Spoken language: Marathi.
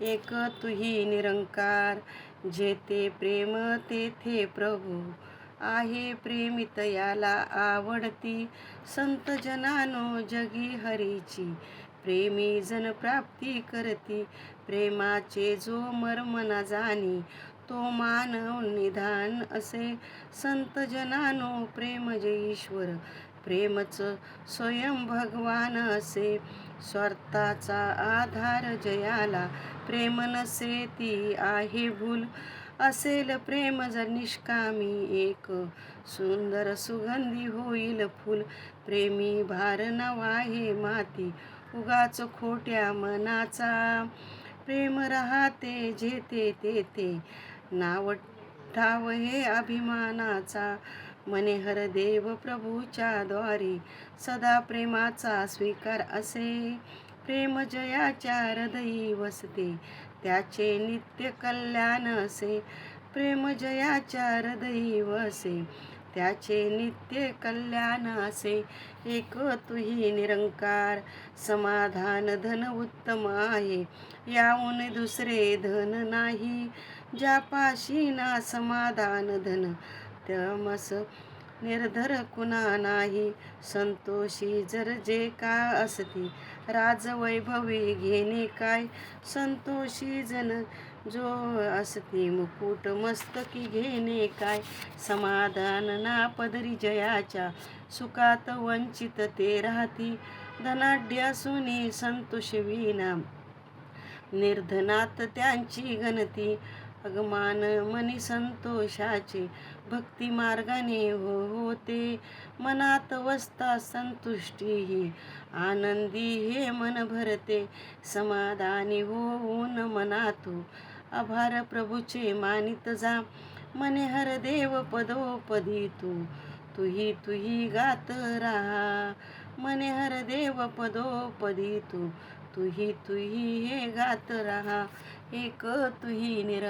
एक तुही निरंकार, जेथे प्रेम तेथे प्रभू आहे. प्रेमित याला आवडती, संत जनानो जगी हरीची. प्रेमी जन प्राप्ती करती, प्रेमाचे जो मर्म न जाणी, तो मानव निधान असे. संत जनानो प्रेम जे ईश्वर, प्रेमच स्वयं भगवान असे. स्वार्थाचा आधार जयाला, प्रेम नसे ती आहे भूल. असेल प्रेम जर निष्कामी, एक सुंदर सुगंधी होईल फूल. प्रेमी भार नवाहे माती, उगाच खोट्या मनाचा. प्रेम राहते जेथे तेथे, नाव ठाव हे अभिमानाचा. मने हर देव प्रभूच्या द्वारी, सदा प्रेमाचा स्वीकार असे. प्रेम जयाच्या हृदयी वसते, त्याचे नित्य कल्याण असे. प्रेम जयाच्या हृदयी वसे, त्याचे नित्य कल्याण असे. एक तुही निरंकार, समाधान धन उत्तम आहे, याहून दुसरे धन नाही. ज्यापाशी ना समाधान धन, तमस निर्धर कुणा नाही. संतोषी जर जे का असती, राजवैभवी घेणे काय. संतोषी जन जो असती, मुकुट मस्तकी घेणे काय. समाधान ना पदरी जयाच्या, सुखात वंचित ते राहती. धनाढ्य असूनी संतोष विना, निर्धनात त्यांची गणती. अगमान मनी संतोषाचे, भक्ती मार्गाने होते. मनात वसता संतुष्टी ही, आनंदी हे मन भरते. समाधानी होऊन मनातू, आभार प्रभूचे मानित जा. मने हर देव पदोपदी तू, तुही तुही गात राहा. मने हर देव पदोपदी तू, तुही तुही हे गात राहा. एक तुही निरंकार.